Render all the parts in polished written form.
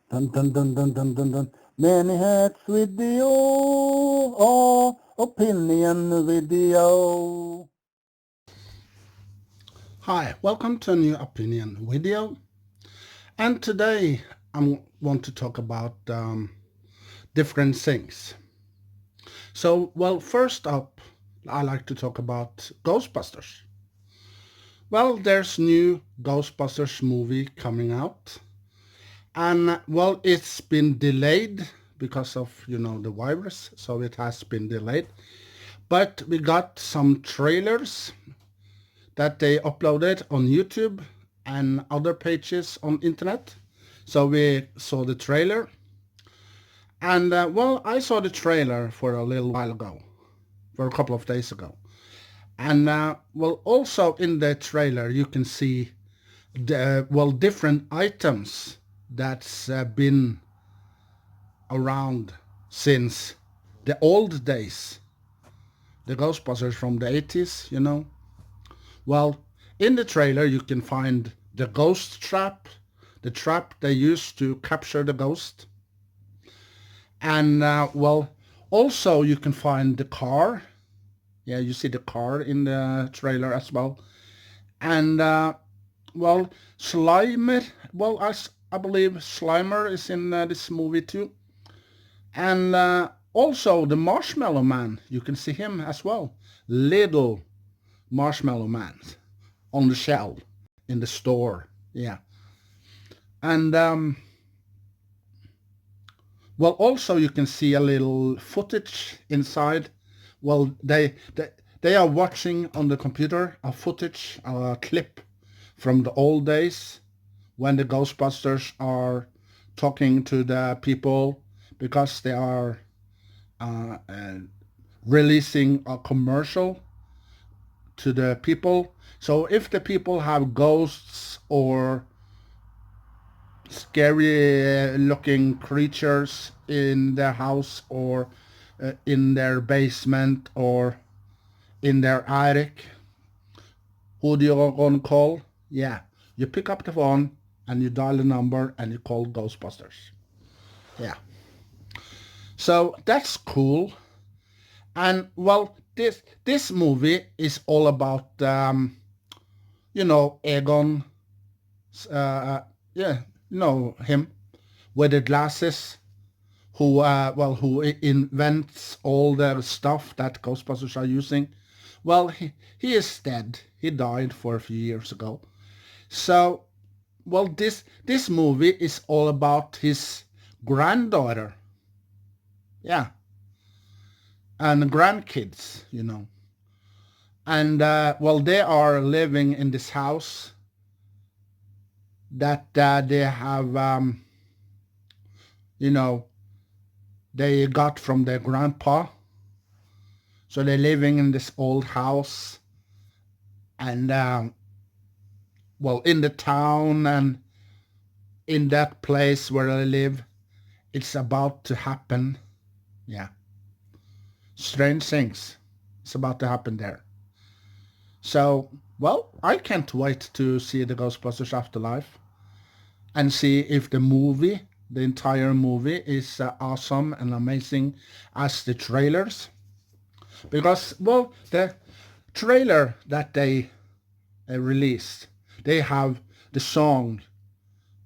Dun dun dun dun dun dun dun. Many hats video, oh, opinion video. Hi, welcome to a new opinion video. And today I want to talk about different things. So, well, first up, I like to talk about Ghostbusters. Well, there's new Ghostbusters movie coming out. And well, it's been delayed because of, the virus. So it has been delayed. But we got some trailers that they uploaded on YouTube and other pages on internet. So we saw the trailer. And well, I saw the trailer for a little while ago, for a couple of days ago. And well, also in the trailer you can see different items that's been around since the old days, the Ghostbusters from the 80s. Well, in the trailer you can find the ghost trap, the trap they used to capture the ghost. And well, also you can find the car. Yeah, you see the car in the trailer as well. And well, Slimer, well, I believe Slimer is in this movie too. And also the Marshmallow Man, you can see him as well. Little Marshmallow Man on the shelf in the store. Yeah. And well, also you can see a little footage inside. Well, they are watching on the computer a footage, a clip from the old days when the Ghostbusters are talking to the people because they are releasing a commercial to the people. So if the people have ghosts or scary looking creatures in their house or in their basement or in their attic, who do you gonna call? Yeah, you pick up the phone and you dial the number and you call Ghostbusters. Yeah. So that's cool. And well, this movie is all about Egon. Yeah, him with the glasses, who invents all the stuff that Ghostbusters are using. Well, he is dead. He died for a few years ago. So, well, this movie is all about his granddaughter. Yeah, and grandkids. And well, they are living in this house that they have, they got from their grandpa. So they're living in this old house and, well, in the town and in that place where they live, it's about to happen. Yeah. Strange things. It's about to happen there. So, well, I can't wait to see the Ghostbusters-Afterlife and see if the entire movie is awesome and amazing as the trailers. Because, well, the trailer that they released, they have the song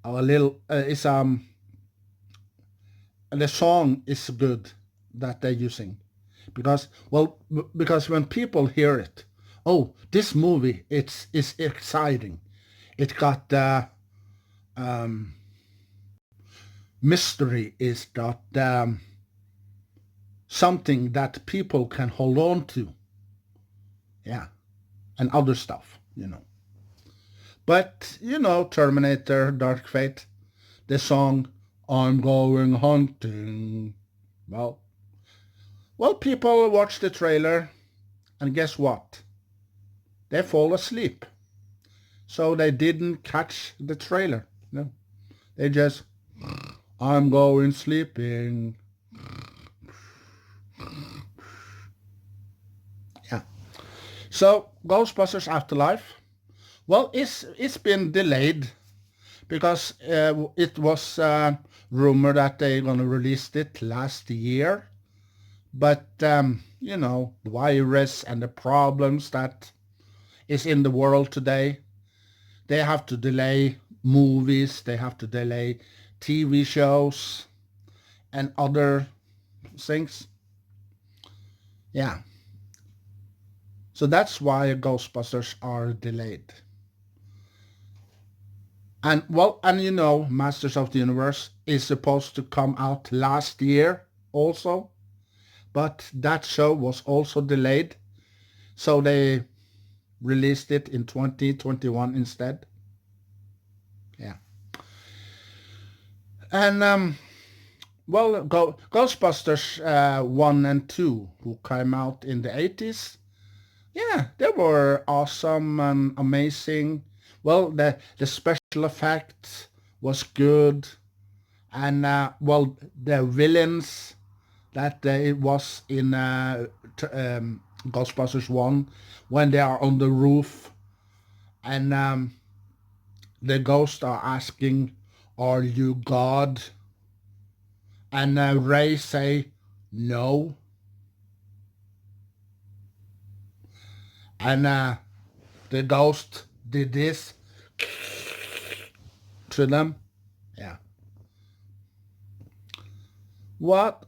a little the song is good that they're using because because when people hear it, oh, this movie is exciting. It got mystery. It's got something that people can hold on to. Yeah, and other stuff. But, Terminator, Dark Fate, the song, I'm going hunting. Well, people watch the trailer, and guess what? They fall asleep. So they didn't catch the trailer. No, they just, I'm going sleeping. Yeah. So, Ghostbusters Afterlife, well, it's been delayed because it was rumored that they're going to release it last year. But, you know, virus and the problems that is in the world today, they have to delay movies, they have to delay TV shows and other things. Yeah. So that's why Ghostbusters are delayed. And well, and you know, Masters of the Universe is supposed to come out last year also, but that show was also delayed. So they released it in 2021 instead. Yeah. And well, Ghostbusters 1 and 2, who came out in the 80s, yeah, they were awesome and amazing. Well, the special effects was good, and well, the villains that they was in Ghostbusters 1, when they are on the roof, and the ghosts are asking, "Are you God?" And Ray say, "No," and the ghost did this to them. Yeah. What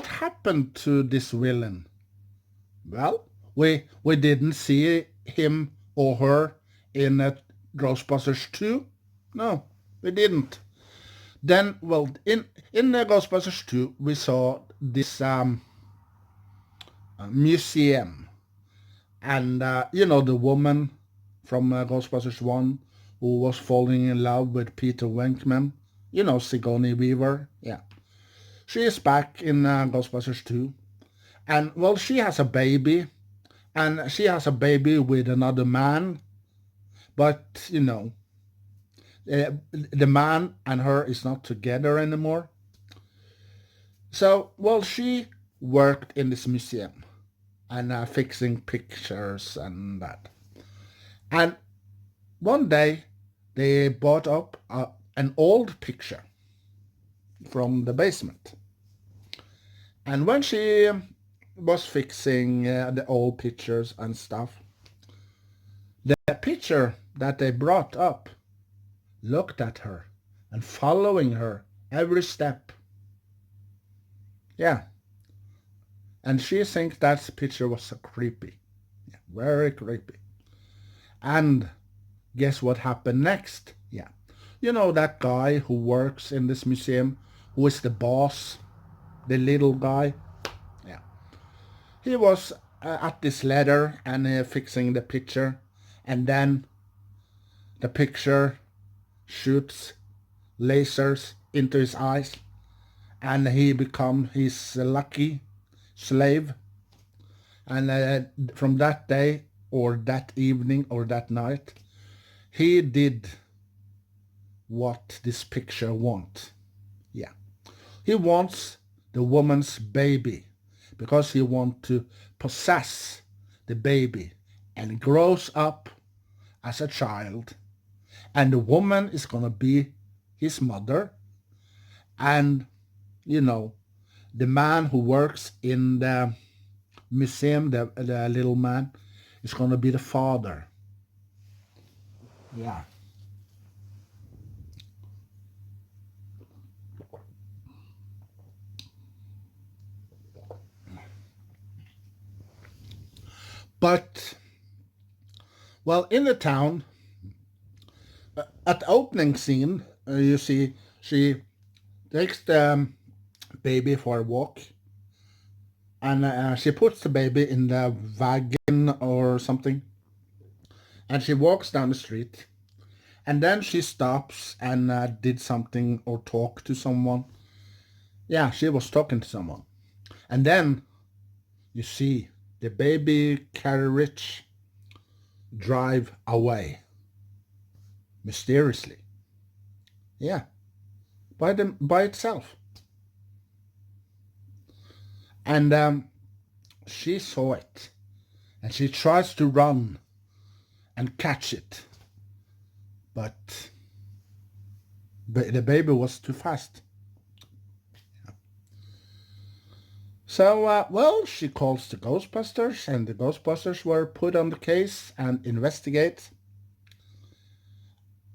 happened to this villain? Well, we didn't see him or her in Ghostbusters 2. No, we didn't. Then, well, in Ghostbusters 2, we saw this museum, and you know, the woman from Ghostbusters 1 who was falling in love with Peter Venkman, you know, Sigourney Weaver. Yeah, she is back in Ghostbusters 2, and well, she has a baby, and she has a baby with another man, but you know, the man and her is not together anymore. So, well, she worked in this museum and fixing pictures and that. And one day they bought up an old picture from the basement. And when she was fixing the old pictures and stuff, the picture that they brought up looked at her and following her every step. Yeah. And she thinks that picture was so creepy. Yeah, very creepy. And guess what happened next? Yeah. You know that guy who works in this museum, who is the boss, the little guy? Yeah. He was at this ladder and fixing the picture, and then the picture shoots lasers into his eyes, and he becomes his lucky slave. And from that day, or that evening, or that night, he did what this picture wants. Yeah. He wants the woman's baby because he wants to possess the baby and grows up as a child. And the woman is going to be his mother. And, you know, the man who works in the museum, the little man, is going to be the father. Yeah. But, well, in the town, at the opening scene, you see she takes the baby for a walk, and she puts the baby in the wagon or something, and she walks down the street, and then she stops and did something or talk to someone. Yeah, she was talking to someone. And then you see the baby carriage drive away mysteriously. Yeah, by itself. And she saw it, and she tries to run and catch it, but the baby was too fast. So, well, she calls the Ghostbusters, and the Ghostbusters were put on the case and investigate.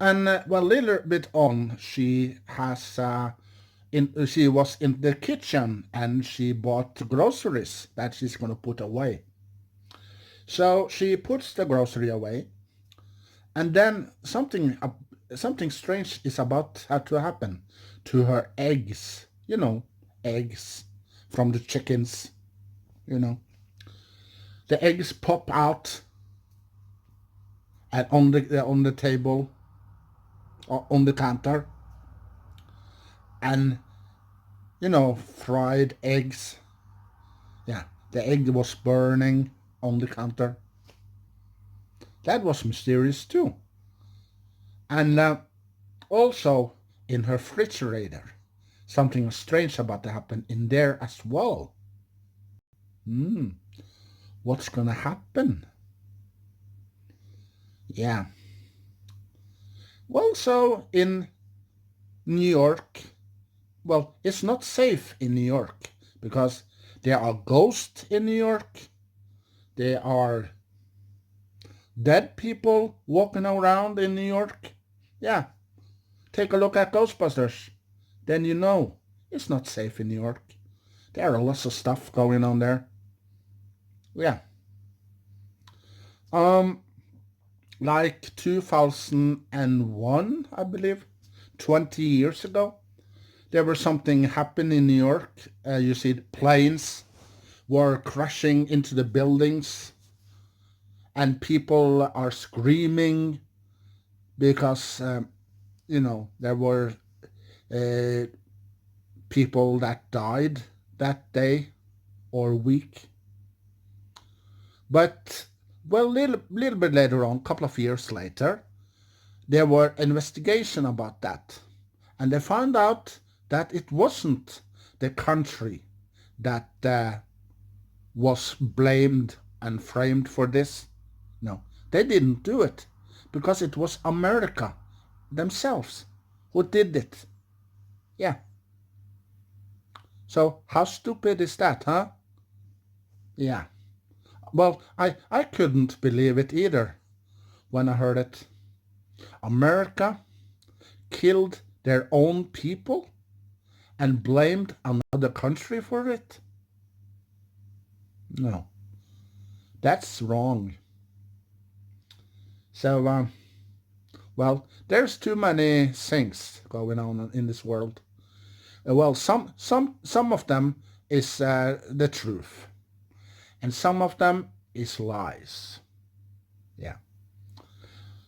And well, a little bit on, she was in the kitchen and she bought groceries that she's gonna put away. So she puts the grocery away, and then something strange is about to happen to her eggs. Eggs from the chickens. You know, the eggs pop out and on the table, or on the counter, and fried eggs. Yeah, the egg was burning on the counter. That was mysterious too. And also in her refrigerator, something strange about to happen in there as well. What's gonna happen? Yeah. Well, so in New York, well, it's not safe in New York because there are ghosts in New York. There are dead people walking around in New York. Yeah, take a look at Ghostbusters. Then you know it's not safe in New York. There are lots of stuff going on there. Yeah. Like 2001, I believe, 20 years ago, there was something happened in New York. You see, planes were crashing into the buildings, and people are screaming because, there were people that died that day or week. But, well, little bit later on, a couple of years later, there were investigation about that. And they found out that it wasn't the country that was blamed and framed for this. No, they didn't do it because it was America themselves who did it. Yeah. So how stupid is that, huh? Yeah. Well, I couldn't believe it either when I heard it. America killed their own people and blamed another country for it? No, that's wrong. So, well, there's too many things going on in this world. Well, some of them is the truth, and some of them is lies. Yeah.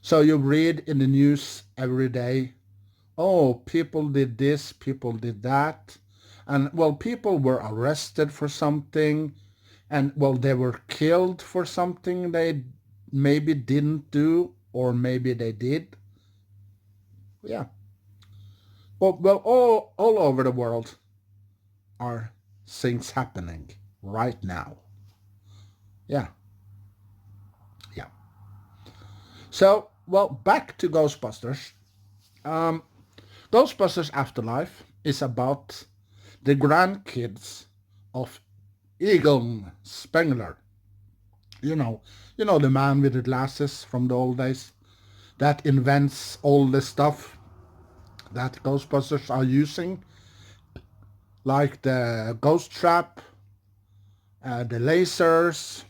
So you read in the news every day, oh, people did this, people did that, and well, people were arrested for something, and well, they were killed for something they maybe didn't do, or maybe they did. Yeah. Well, all over the world are things happening right now. Yeah. Yeah. So, well, back to Ghostbusters. Ghostbusters Afterlife is about the grandkids of Egon Spengler. The man with the glasses from the old days that invents all the stuff that Ghostbusters are using, like the ghost trap, the lasers,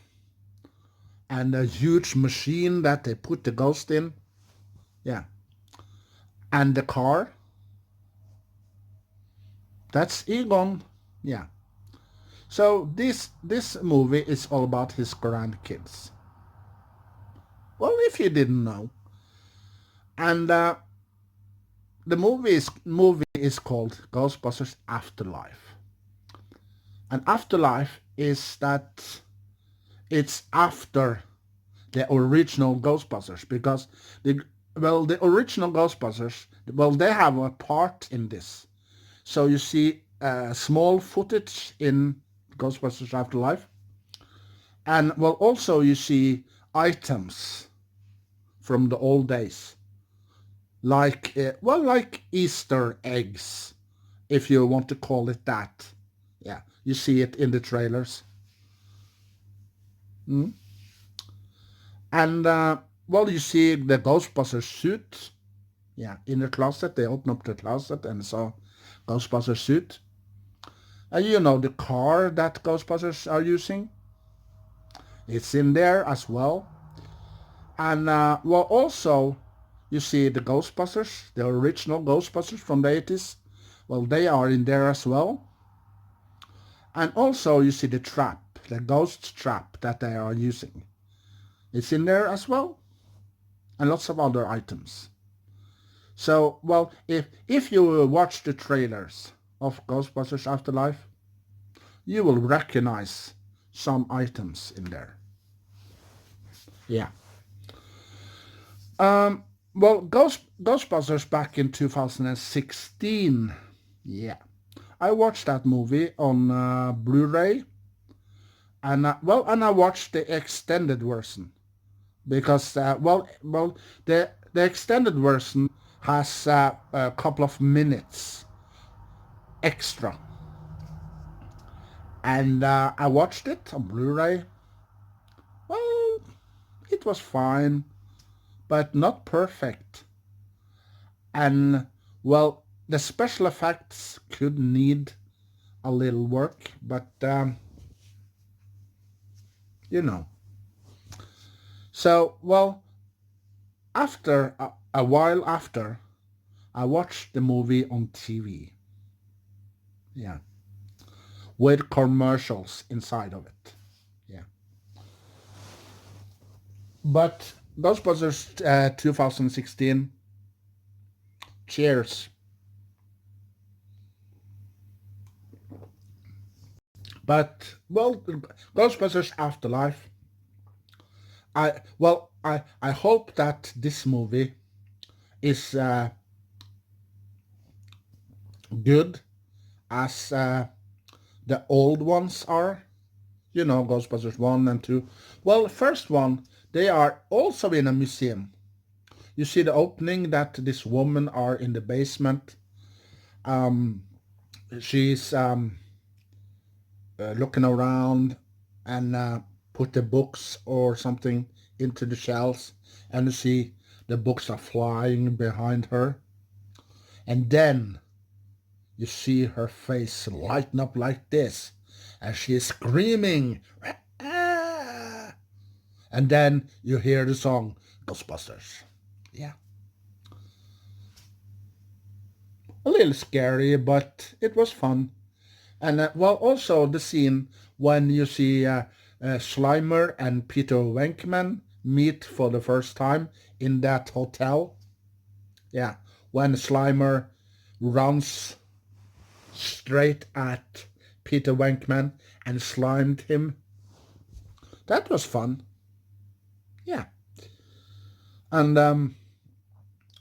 and a huge machine that they put the ghost in. Yeah. And the car. That's Egon. Yeah. So this movie is all about his grandkids. Well, if you didn't know. And the movie is called Ghostbusters Afterlife. And Afterlife is that it's after the original Ghostbusters, because the original Ghostbusters, well, they have a part in this. So you see small footage in Ghostbusters Afterlife, and well, also you see items from the old days, like like Easter eggs, if you want to call it that. Yeah, you see it in the trailers. Mm. And you see the Ghostbusters suit. Yeah, in the closet. They open up the closet and saw Ghostbusters suit. And you know the car that Ghostbusters are using. It's in there as well. And also you see the Ghostbusters, the original Ghostbusters from the 80s. Well, they are in there as well. And also you see the trap, the ghost trap that they are using. It's in there as well. And lots of other items. So, well, if you watch the trailers of Ghostbusters Afterlife, you will recognize some items in there. Yeah. Ghostbusters back in 2016. Yeah. I watched that movie on Blu-ray, and I watched the extended version because the extended version has a couple of minutes extra, and I watched it on Blu-ray. Well, it was fine, but not perfect, and the special effects could need a little work, but you know. So, after a while after, I watched the movie on TV. Yeah, with commercials inside of it. Yeah, but Ghostbusters 2016. Cheers. But Ghostbusters Afterlife. I hope that this movie is good as the old ones are. You know, Ghostbusters 1 and 2. Well, the first one, they are also in a museum. You see the opening that this woman are in the basement. She's looking around and put the books or something into the shelves, and you see the books are flying behind her. And then you see her face lighten up like this as she is screaming. "Ah!" And then you hear the song Ghostbusters. Yeah. A little scary, but it was fun. And also the scene when you see Slimer and Peter Venkman meet for the first time in that hotel. Yeah, when Slimer runs straight at Peter Venkman and slimed him. That was fun. Yeah. And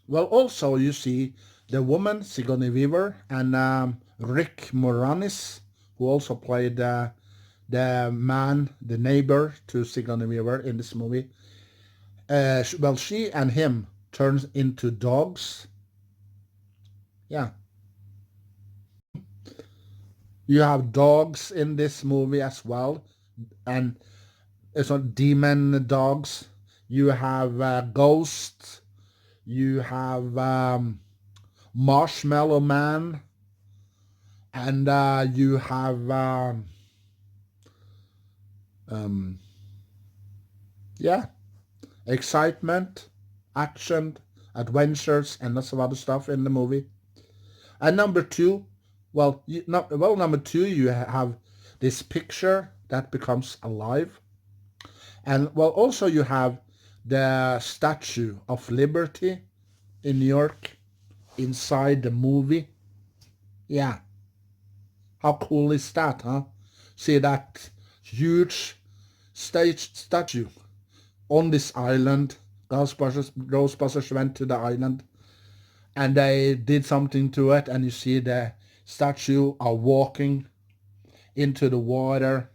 also you see the woman Sigourney Weaver and Rick Moranis, who also played the man, the neighbor to Sigourney Weaver in this movie. She and him turns into dogs. Yeah. You have dogs in this movie as well, and it's not demon dogs. You have ghosts. You have Marshmallow Man, and you have excitement, action, adventures, and lots of other stuff in the movie. And number two, number two, you have this picture that becomes alive, and also you have the Statue of Liberty in New York inside the movie. Yeah, how cool is that, huh? See that huge statue on this island. Ghostbusters went to the island and they did something to it, and you see the statue are walking into the water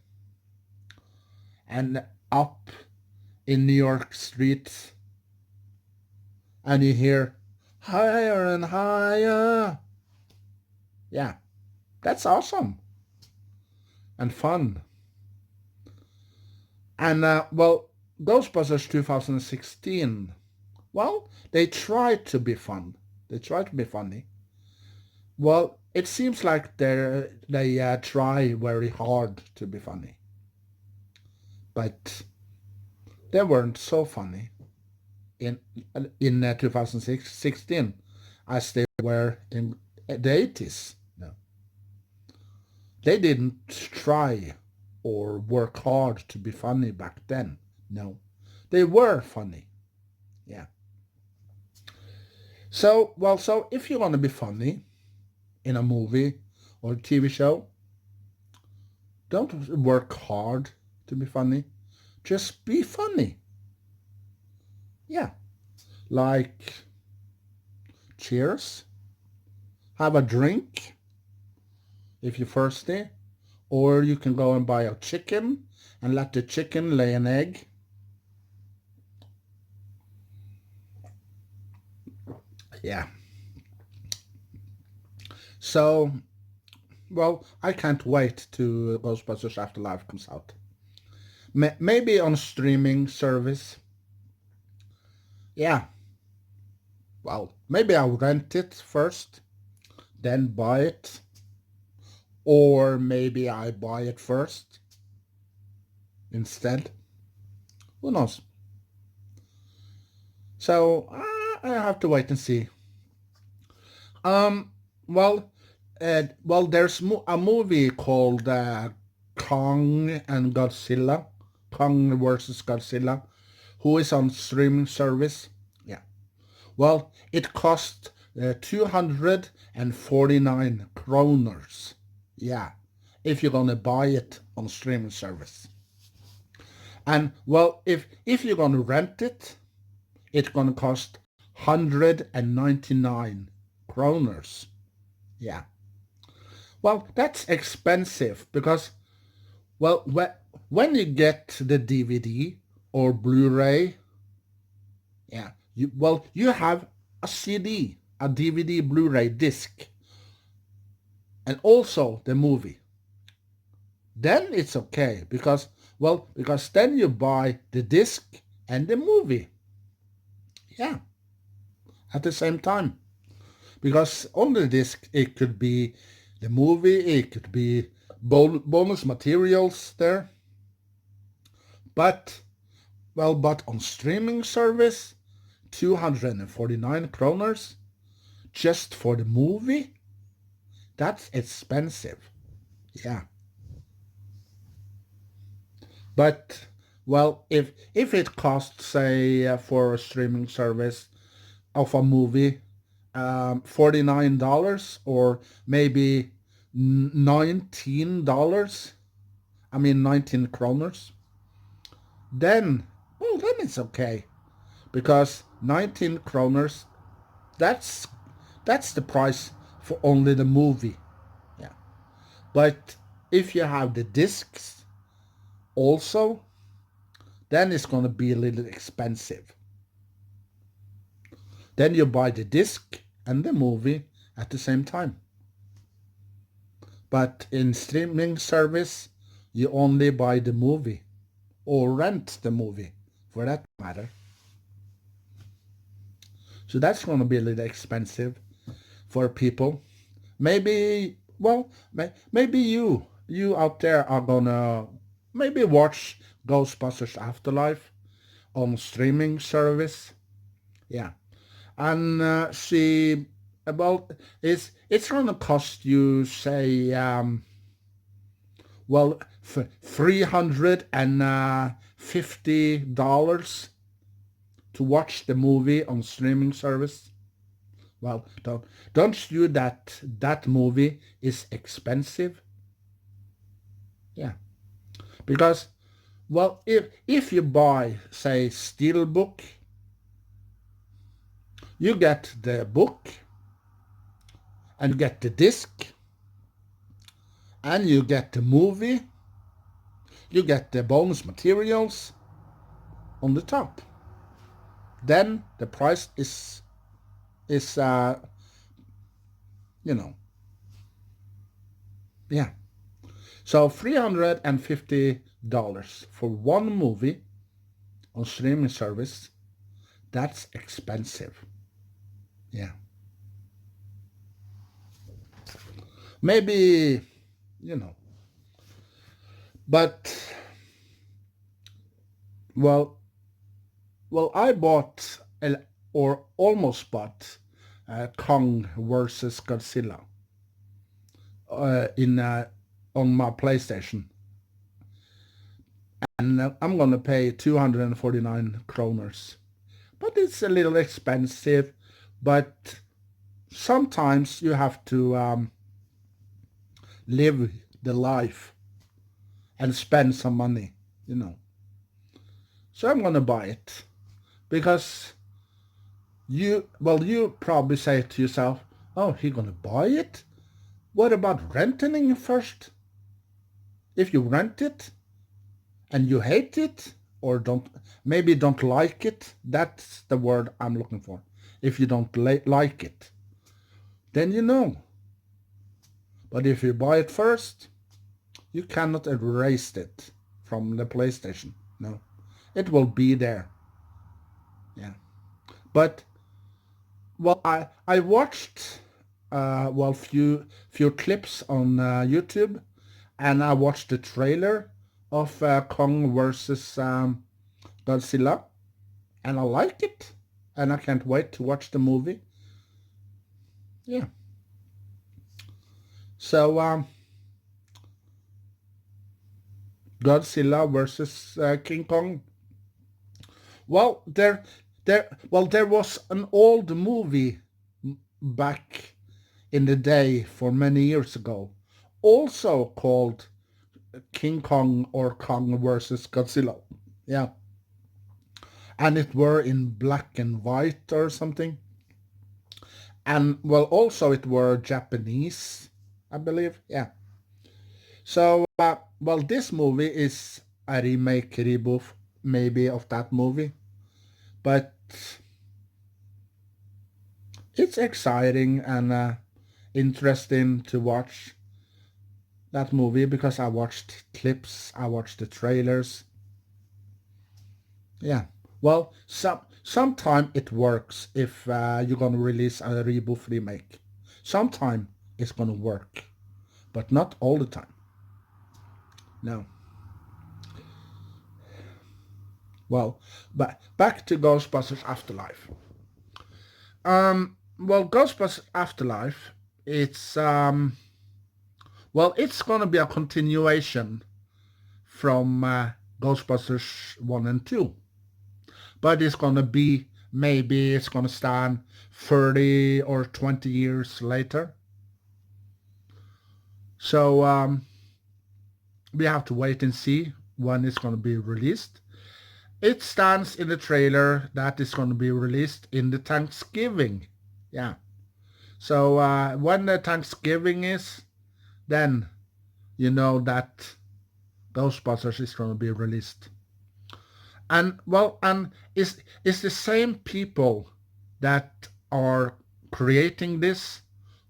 and up in New York streets, and you hear higher and higher. Yeah, that's awesome and fun. And well, Ghostbusters 2016. Well, they tried to be fun. They tried to be funny. Well, it seems like they try very hard to be funny, but they weren't so funny in 2016 as they were in the 80s. No, they didn't try or work hard to be funny back then. No, they were funny. Yeah. So if you want to be funny in a movie or TV show, don't work hard to be funny. Just be funny. Yeah. Like, cheers, have a drink if you're thirsty, or you can go and buy a chicken and let the chicken lay an egg. Yeah. So, well, I can't wait till Ghostbusters Afterlife comes out. Maybe on streaming service. Yeah. Well, maybe I'll rent it first, then buy it. Or maybe I buy it first instead. Who knows? So I have to wait and see. Um, well, there's a movie called Kong and Godzilla, Kong versus Godzilla, who is on streaming service. Yeah. Well, it cost 249 kroners. Yeah, if you're gonna buy it on streaming service. And well, if you're gonna rent it, it's gonna cost 199 kroners. Yeah. Well, that's expensive because, well, when you get the DVD or Blu-ray, yeah, you have a CD, a DVD Blu-ray disc, and also the movie. Then it's okay because then you buy the disc and the movie. Yeah, at the same time. Because on the disc it could be the movie, it could be bonus materials there. But on streaming service, 249 kroners just for the movie? That's expensive. Yeah. But if it costs, say, for a streaming service of a movie, $49 or maybe $19, 19 kroners, then it's okay, because 19 kroners, that's the price for only the movie. Yeah. But if you have the discs also, then it's going to be a little expensive. Then you buy the disc and the movie at the same time. But in streaming service, you only buy the movie or rent the movie, for that matter. So that's going to be a little expensive for people. Maybe you out there are going to maybe watch Ghostbusters-Afterlife on streaming service. Yeah. And see, it's going to cost you, say, $350 to watch the movie on streaming service. Well, don't you that movie is expensive? Yeah. Because, if you buy, say, Steelbook, you get the book, and you get the disc, and you get the movie, you get the bonus materials on the top. Then the price is is, you know, yeah. So $350 for one movie on streaming service, that's expensive. Yeah. Maybe, you know, but, well, I bought, or almost bought, Kong versus Godzilla in on my PlayStation, and I'm gonna pay 249 kroners. But it's a little expensive. But sometimes you have to live the life and spend some money, you know. So I'm gonna buy it because you probably say to yourself, "Oh, he gonna buy it? What about renting it first? If you rent it and you hate it or maybe don't like it, that's the word I'm looking for. If you don't like it, then you know. But if you buy it first, you cannot erase it from the PlayStation. No, it will be there. Yeah, but well, I watched few clips on YouTube, and I watched the trailer of Kong versus Godzilla, and I like it, and I can't wait to watch the movie. Yeah. So Godzilla versus King Kong. Well, there was an old movie back in the day for many years ago, also called King Kong or Kong versus Godzilla. Yeah, and it were in black and white or something. And well, also it were Japanese, I believe. Yeah. So well, this movie is a remake, reboot, maybe of that movie, but it's exciting and interesting to watch that movie because I watched clips, I watched the trailers. Yeah. Well, sometime it works if you're gonna release a reboot remake. Sometime it's gonna work, but not all the time. No. Well, but back to Ghostbusters Afterlife. Well, Ghostbusters Afterlife, it's gonna be a continuation from Ghostbusters 1 and 2. But it's gonna be, maybe it's gonna stand 30 or 20 years later. So we have to wait and see when it's gonna be released. It stands in the trailer that it's gonna be released in the Thanksgiving. Yeah. So when the Thanksgiving is, then you know that Ghostbusters is going to be released. And well, and it's the same people that are creating this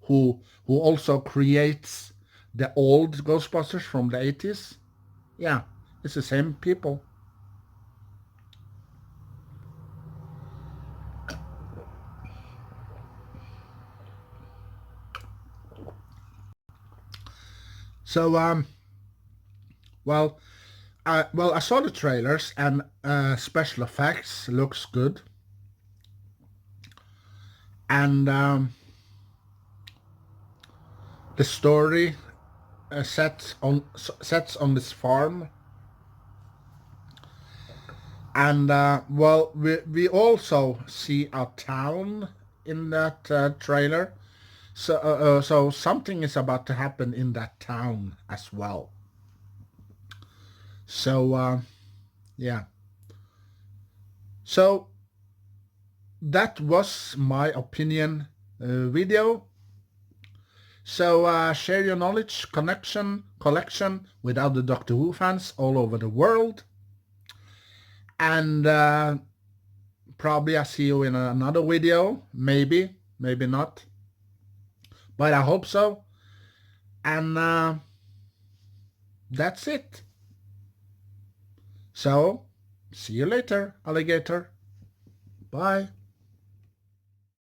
who also creates the old Ghostbusters from the 80s. Yeah, it's the same people. So well, I saw the trailers, and special effects looks good, and the story sets on this farm, and well, we also see a town in that trailer, so something is about to happen in that town as well. So yeah, so that was my opinion video. So share your knowledge, collection with other Doctor Who fans all over the world. And probably I'll see you in another video, maybe, maybe not. But I hope so. And that's it. So, see you later, alligator. Bye.